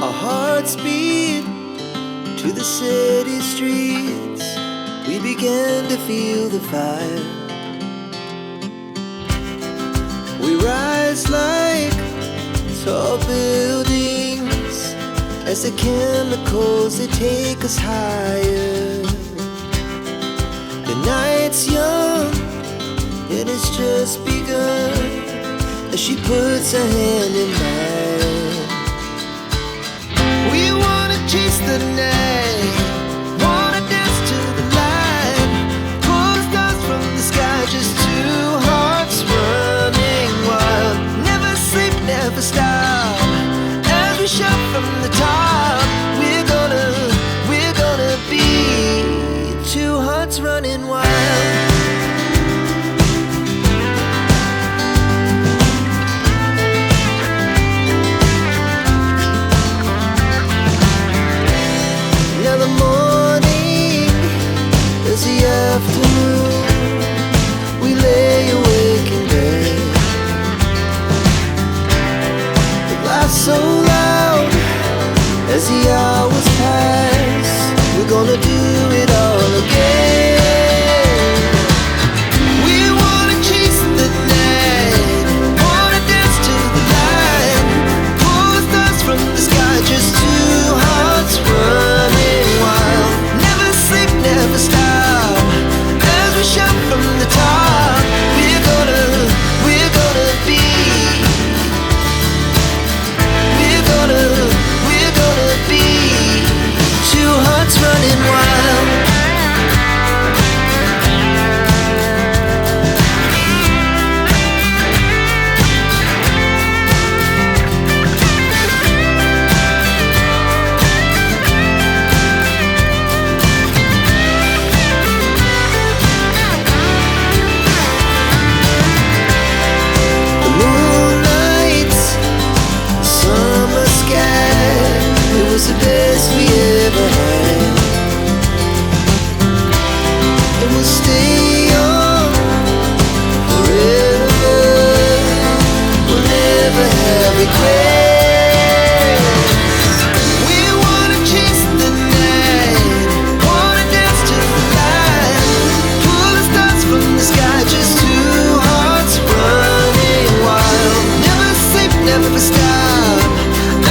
Our hearts beat to the city streets. We began to feel the fire. We rise like tall buildings as the chemicals, they take us higher. The night's young and it's just begun as she puts her hand in mine. We wanna chase the night, wanna dance to the light, pull the stars from the sky, just two hearts running wild. Never sleep, never stop, as we shout from the top. We're gonna be two hearts running wild. Now the morning is the afternoon. We lay awake in bed. The laughs so loud as the hours pass. We're gonna do it all again. We wanna chase the night, wanna dance to the light, pull the stars from the sky, just two hearts running wild. Never sleep, never stop, as we shout from the top. We're gonna be, we're gonna be two hearts running wild. The moonlight, summer sky, it was the best we ever had. And we'll stay young forever. We'll never have regrets. We wanna chase the night, wanna dance to the light, pull the stars from the sky, just two hearts running wild. Never sleep, never stop,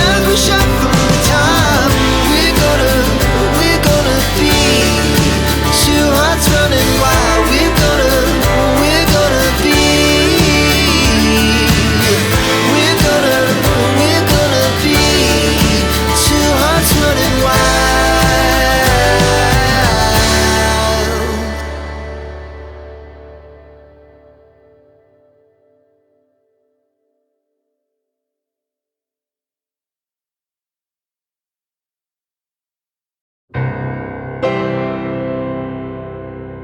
as we shout from the top. We're gonna be two hearts running wild. We're gonna be, we're gonna be two hearts running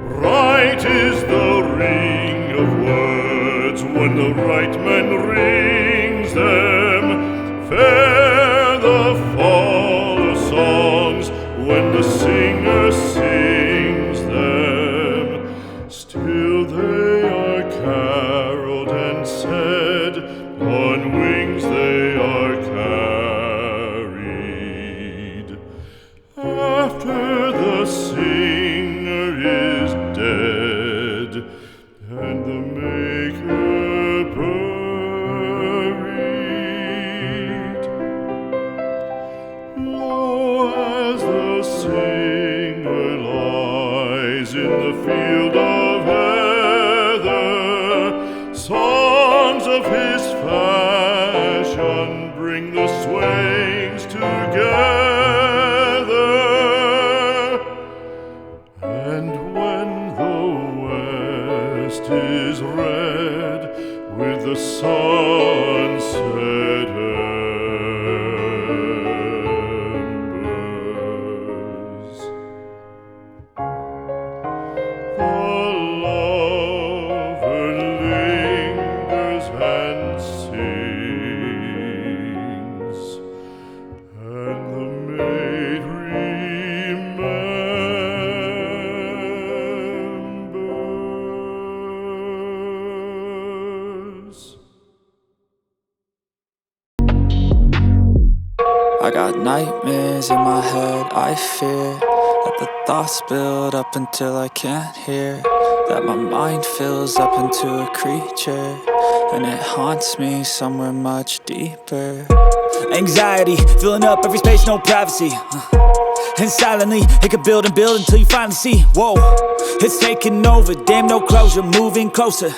Right is the ring of words when the right man rings them. Fair the fall of songs when the singer sings them. Still they are caroled and said, on wings they are carried. After the singer is dead and the maker buried, lo, as the singer lies in the field of heather, songs of his fashion bring the swains together. And when the west is red with the sunset embers, the lover lingers and sings, and the maid remembers. I got nightmares in my head, I fear that the thoughts build up until I can't hear, that my mind fills up into a creature, and it haunts me somewhere much deeper. Anxiety, filling up every space, no privacy. And silently, it could build and build until you finally see, whoa, it's taking over, damn no closure, moving closer.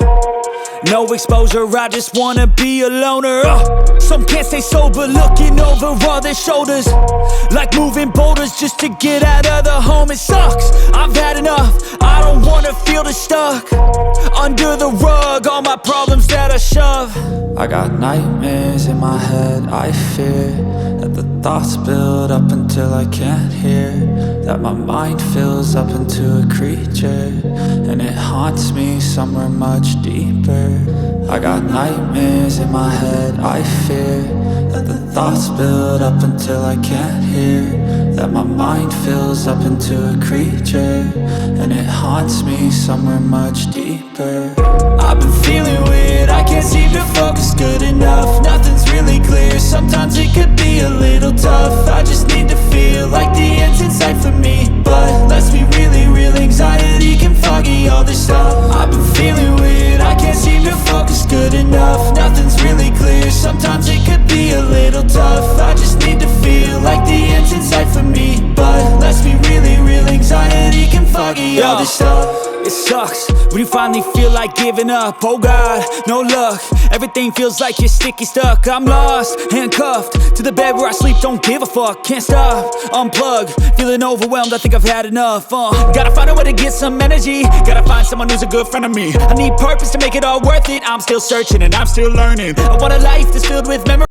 No exposure, I just wanna be a loner. Some can't stay sober, looking over all their shoulders, like moving boulders just to get out of the home. It sucks, I've had enough, I don't wanna feel the stuck under the rug, all my problems that I shove. I got nightmares in my head, I fear that the thoughts build up until I can't hear, that my mind fills up into a creature, and it haunts me somewhere much deeper. I got nightmares in my head, I fear that the thoughts build up until I can't hear, that my mind fills up into a creature, and it haunts me somewhere much deeper. I've been feeling weird, I can't seem to focus good enough, nothing's really clear, sometimes it could be a little tough. I just need to feel like the end's in sight for me, but let's be really real, anxiety can foggy all this stuff. I've been feeling weird, I can't seem to focus good enough, nothing's really clear, sometimes it could be a little tough. I just need to feel like the end's in sight for me, but let's be really real, anxiety can foggy all this stuff. It sucks when you finally feel like giving up. Oh God, no luck, everything feels like you're sticky stuck. I'm lost, handcuffed to the bed where I sleep, don't give a fuck. Can't stop, unplug, feeling overwhelmed, I think I've had enough. Gotta find a way to get some energy, gotta find someone who's a good friend of me. I need purpose to make it all worth it, I'm still searching and I'm still learning. I want a life that's filled with memories.